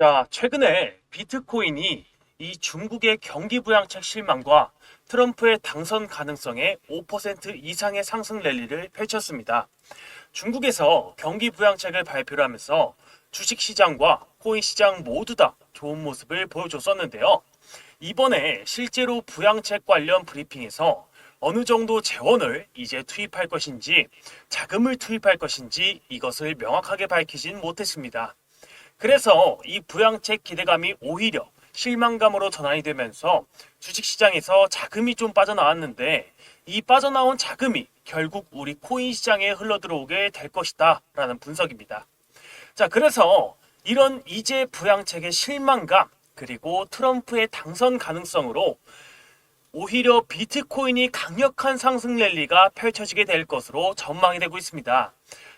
자, 최근에 비트코인이 이 중국의 경기 부양책 실망과 트럼프의 당선 가능성에 5% 이상의 상승 랠리를 펼쳤습니다. 중국에서 경기 부양책을 발표를 하면서 주식시장과 코인 시장 모두 다 좋은 모습을 보여줬었는데요. 이번에 실제로 부양책 관련 브리핑에서 어느 정도 재원을 이제 투입할 것인지 자금을 투입할 것인지 이것을 명확하게 밝히진 못했습니다. 그래서 이 부양책 기대감이 오히려 실망감으로 전환이 되면서 주식시장에서 자금이 좀 빠져나왔는데 이 빠져나온 자금이 결국 우리 코인 시장에 흘러들어오게 될 것이다 라는 분석입니다. 자, 그래서 이런 이제 부양책의 실망감 그리고 트럼프의 당선 가능성으로 오히려 비트코인이 강력한 상승 랠리가 펼쳐지게 될 것으로 전망이 되고 있습니다.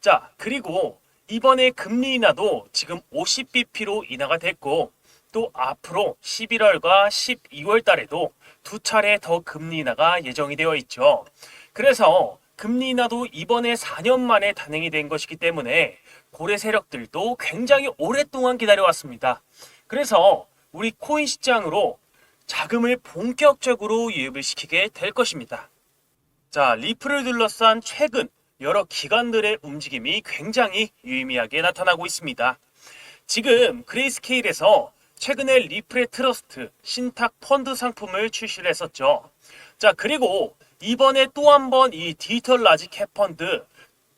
자, 그리고 이번에 금리 인하도 지금 50bp로 인하가 됐고 또 앞으로 11월과 12월 달에도 두 차례 더 금리 인하가 예정이 되어 있죠. 그래서 금리 인하도 이번에 4년 만에 단행이 된 것이기 때문에 고래 세력들도 굉장히 오랫동안 기다려왔습니다. 그래서 우리 코인 시장으로 자금을 본격적으로 유입을 시키게 될 것입니다. 자, 리플을 둘러싼 최근 여러 기관들의 움직임이 굉장히 유의미하게 나타나고 있습니다. 지금 그레이스케일에서 최근에 리플의 트러스트 신탁 펀드 상품을 출시를 했었죠. 자, 그리고 이번에 또 한 번 이 디지털 라지 캡 펀드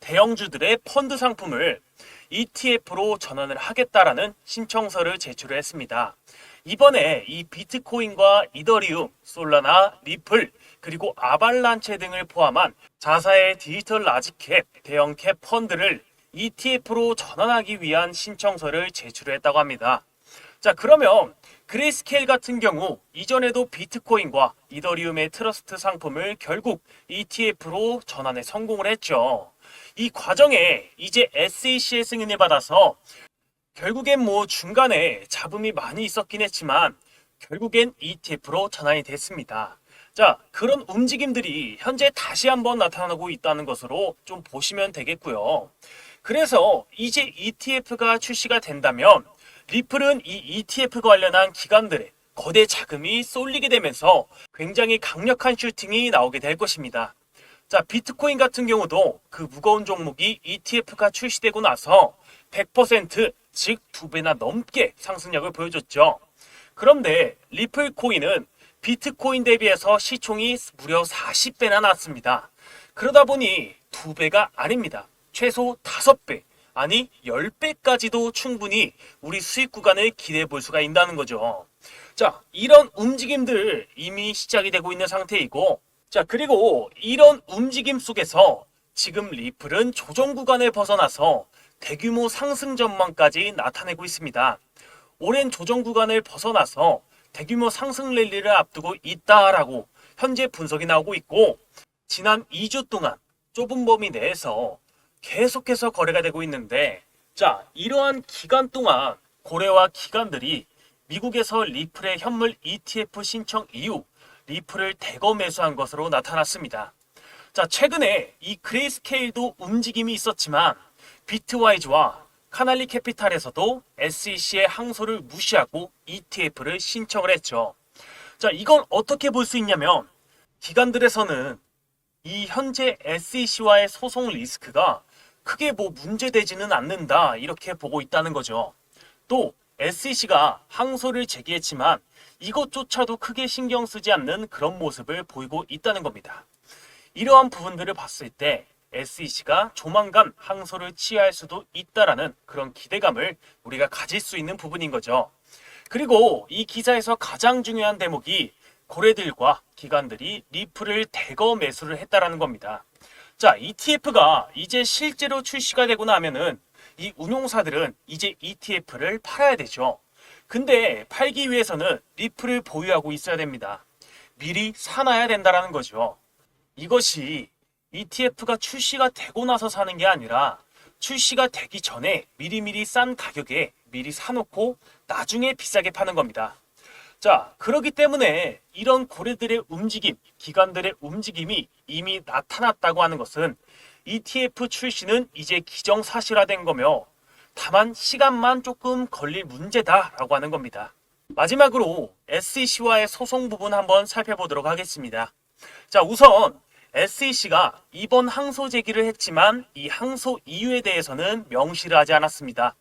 대형주들의 펀드 상품을 ETF로 전환을 하겠다라는 신청서를 제출을 했습니다. 이번에 이 비트코인과 이더리움, 솔라나, 리플, 그리고 아발란체 등을 포함한 자사의 디지털 라지캡, 대형캡 펀드를 ETF로 전환하기 위한 신청서를 제출했다고 합니다. 자, 그러면 그레이스케일 같은 경우 이전에도 비트코인과 이더리움의 트러스트 상품을 결국 ETF로 전환에 성공을 했죠. 이 과정에 이제 SEC의 승인을 받아서 결국엔 뭐 중간에 잡음이 많이 있었긴 했지만 결국엔 ETF로 전환이 됐습니다. 자, 그런 움직임들이 현재 다시 한번 나타나고 있다는 것으로 좀 보시면 되겠고요. 그래서 이제 ETF가 출시가 된다면 리플은 이 ETF 관련한 기관들의 거대 자금이 쏠리게 되면서 굉장히 강력한 슈팅이 나오게 될 것입니다. 자, 비트코인 같은 경우도 그 무거운 종목이 ETF가 출시되고 나서 100%, 즉 2배나 넘게 상승력을 보여줬죠. 그런데 리플 코인은 비트코인 대비해서 시총이 무려 40배나 났습니다. 그러다 보니 2배가 아닙니다. 최소 5배, 아니 10배까지도 충분히 우리 수익 구간을 기대해 볼 수가 있다는 거죠. 자, 이런 움직임들 이미 시작이 되고 있는 상태이고, 자, 그리고 이런 움직임 속에서 지금 리플은 조정 구간을 벗어나서 대규모 상승 전망까지 나타내고 있습니다. 오랜 조정 구간을 벗어나서 대규모 상승 랠리를 앞두고 있다라고 현재 분석이 나오고 있고, 지난 2주 동안 좁은 범위 내에서 계속해서 거래가 되고 있는데, 자, 이러한 기간 동안 고래와 기관들이 미국에서 리플의 현물 ETF 신청 이후 리플을 대거 매수한 것으로 나타났습니다. 자, 최근에 이 그레이스케일도 움직임이 있었지만 비트와이즈와 카날리 캐피탈에서도 SEC의 항소를 무시하고 ETF를 신청을 했죠. 자, 이건 어떻게 볼 수 있냐면 기관들에서는 이 현재 SEC와의 소송 리스크가 크게 뭐 문제되지는 않는다 이렇게 보고 있다는 거죠. 또 SEC가 항소를 제기했지만 이것조차도 크게 신경 쓰지 않는 그런 모습을 보이고 있다는 겁니다. 이러한 부분들을 봤을 때 SEC가 조만간 항소를 취할 수도 있다라는 그런 기대감을 우리가 가질 수 있는 부분인 거죠. 그리고 이 기사에서 가장 중요한 대목이 고래들과 기관들이 리플을 대거 매수를 했다라는 겁니다. 자, ETF가 이제 실제로 출시가 되고 나면은 이 운용사들은 이제 ETF를 팔아야 되죠. 근데 팔기 위해서는 리플을 보유하고 있어야 됩니다. 미리 사놔야 된다라는 거죠. 이것이 ETF가 출시가 되고 나서 사는 게 아니라 출시가 되기 전에 미리미리 싼 가격에 미리 사놓고 나중에 비싸게 파는 겁니다. 자, 그렇기 때문에 이런 고래들의 움직임, 기관들의 움직임이 이미 나타났다고 하는 것은 ETF 출시는 이제 기정사실화된 거며 다만 시간만 조금 걸릴 문제다라고 하는 겁니다. 마지막으로 SEC와의 소송 부분 한번 살펴보도록 하겠습니다. 자, 우선 SEC가 이번 항소 제기를 했지만 이 항소 이유에 대해서는 명시를 하지 않았습니다.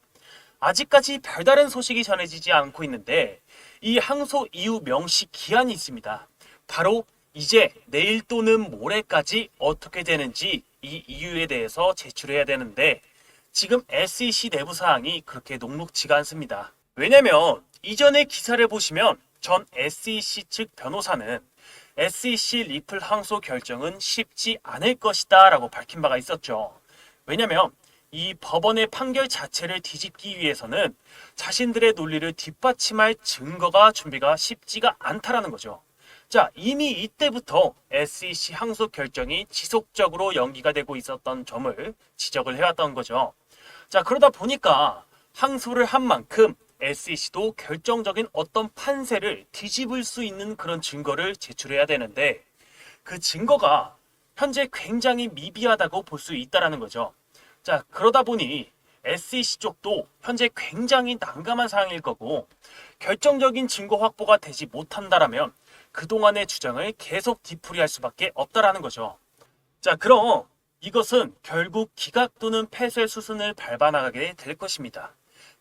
아직까지 별다른 소식이 전해지지 않고 있는데 이 항소 이유 명시 기한이 있습니다. 바로 이제 내일 또는 모레까지 어떻게 되는지 이 이유에 대해서 제출해야 되는데 지금 SEC 내부 사항이 그렇게 녹록지가 않습니다. 왜냐면 이전의 기사를 보시면 전 SEC 측 변호사는 SEC 리플 항소 결정은 쉽지 않을 것이다 라고 밝힌 바가 있었죠. 왜냐면 이 법원의 판결 자체를 뒤집기 위해서는 자신들의 논리를 뒷받침할 증거가 준비가 쉽지가 않다라는 거죠. 자, 이미 이때부터 SEC 항소 결정이 지속적으로 연기가 되고 있었던 점을 지적을 해왔던 거죠. 자, 그러다 보니까 항소를 한 만큼 SEC도 결정적인 어떤 판세를 뒤집을 수 있는 그런 증거를 제출해야 되는데 그 증거가 현재 굉장히 미비하다고 볼 수 있다는 거죠. 자, 그러다 보니 SEC 쪽도 현재 굉장히 난감한 상황일 거고 결정적인 증거 확보가 되지 못한다라면 그동안의 주장을 계속 뒤풀이할 수밖에 없다라는 거죠. 자, 그럼 이것은 결국 기각 또는 패소의 수순을 밟아나가게 될 것입니다.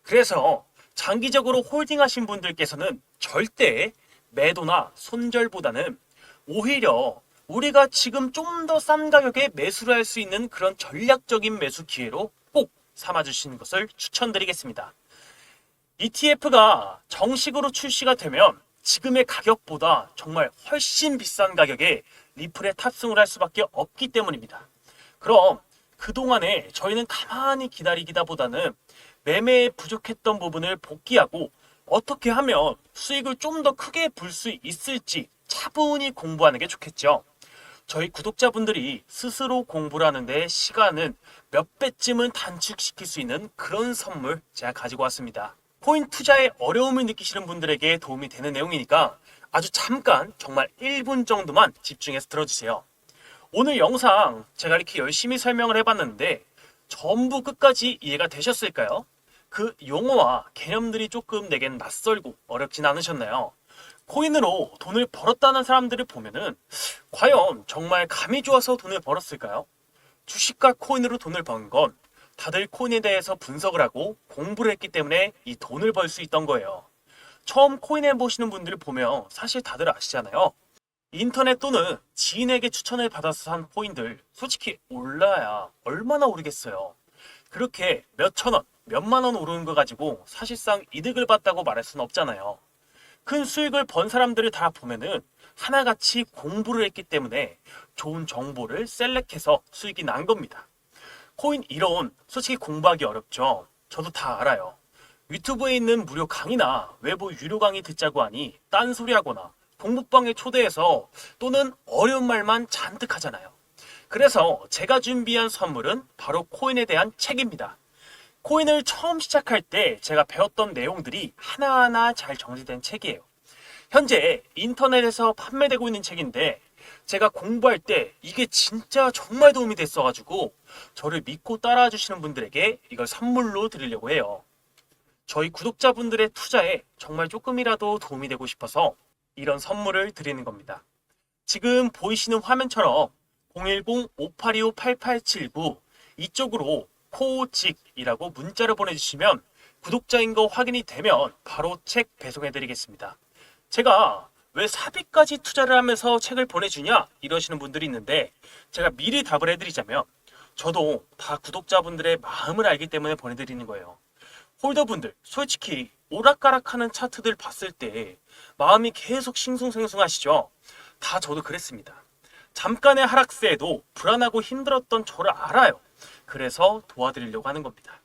그래서 장기적으로 홀딩하신 분들께서는 절대 매도나 손절보다는 오히려 우리가 지금 좀 더 싼 가격에 매수를 할 수 있는 그런 전략적인 매수 기회로 꼭 삼아주시는 것을 추천드리겠습니다. ETF가 정식으로 출시가 되면 지금의 가격보다 정말 훨씬 비싼 가격에 리플에 탑승을 할 수밖에 없기 때문입니다. 그럼 그동안에 저희는 가만히 기다리기다 보다는 매매에 부족했던 부분을 복귀하고 어떻게 하면 수익을 좀 더 크게 볼 수 있을지 차분히 공부하는 게 좋겠죠. 저희 구독자분들이 스스로 공부를 하는데 시간은 몇 배쯤은 단축시킬 수 있는 그런 선물 제가 가지고 왔습니다. 코인 투자에 어려움을 느끼시는 분들에게 도움이 되는 내용이니까 아주 잠깐 정말 1분 정도만 집중해서 들어주세요. 오늘 영상 제가 이렇게 열심히 설명을 해봤는데 전부 끝까지 이해가 되셨을까요? 그 용어와 개념들이 조금 내겐 낯설고 어렵진 않으셨나요? 코인으로 돈을 벌었다는 사람들을 보면은 과연 정말 감이 좋아서 돈을 벌었을까요? 주식과 코인으로 돈을 번 건 다들 코인에 대해서 분석을 하고 공부를 했기 때문에 이 돈을 벌 수 있던 거예요. 처음 코인에 보시는 분들을 보면 사실 다들 아시잖아요. 인터넷 또는 지인에게 추천을 받아서 산 코인들 솔직히 올라야 얼마나 오르겠어요. 그렇게 몇천 원, 몇만 원 오르는 거 가지고 사실상 이득을 봤다고 말할 수는 없잖아요. 큰 수익을 번 사람들을 다 보면은 하나같이 공부를 했기 때문에 좋은 정보를 셀렉해서 수익이 난 겁니다. 코인 이론 솔직히 공부하기 어렵죠. 저도 다 알아요. 유튜브에 있는 무료 강의나 외부 유료 강의 듣자고 하니 딴소리 하거나 공부방에 초대해서 또는 어려운 말만 잔뜩 하잖아요. 그래서 제가 준비한 선물은 바로 코인에 대한 책입니다. 코인을 처음 시작할 때 제가 배웠던 내용들이 하나하나 잘 정리된 책이에요. 현재 인터넷에서 판매되고 있는 책인데 제가 공부할 때 이게 진짜 정말 도움이 됐어가지고 저를 믿고 따라와 주시는 분들에게 이걸 선물로 드리려고 해요. 저희 구독자분들의 투자에 정말 조금이라도 도움이 되고 싶어서 이런 선물을 드리는 겁니다. 지금 보이시는 화면처럼 010-5825-8879 이쪽으로 코직이라고 문자를 보내주시면 구독자인 거 확인이 되면 바로 책 배송해드리겠습니다. 제가 왜 사비까지 투자를 하면서 책을 보내주냐 이러시는 분들이 있는데 제가 미리 답을 해드리자면 저도 다 구독자분들의 마음을 알기 때문에 보내드리는 거예요. 홀더분들 솔직히 오락가락하는 차트들 봤을 때 마음이 계속 싱숭생숭하시죠? 다 저도 그랬습니다. 잠깐의 하락세에도 불안하고 힘들었던 저를 알아요. 그래서 도와드리려고 하는 겁니다.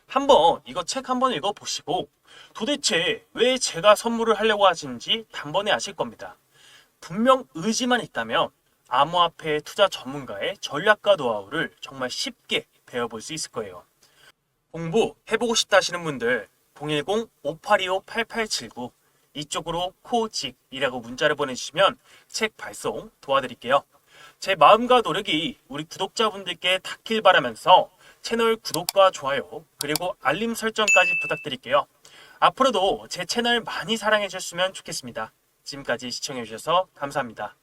한번 이거 책 한번 읽어보시고 도대체 왜 제가 선물을 하려고 하시는지 단번에 아실 겁니다. 분명 의지만 있다면 암호화폐 투자 전문가의 전략과 노하우를 정말 쉽게 배워볼 수 있을 거예요. 공부해보고 싶다 하시는 분들 010-5825-8879 이쪽으로 코직이라고 문자를 보내주시면 책 발송 도와드릴게요. 제 마음과 노력이 우리 구독자분들께 닿길 바라면서 채널 구독과 좋아요 그리고 알림 설정까지 부탁드릴게요. 앞으로도 제 채널 많이 사랑해 주셨으면 좋겠습니다. 지금까지 시청해 주셔서 감사합니다.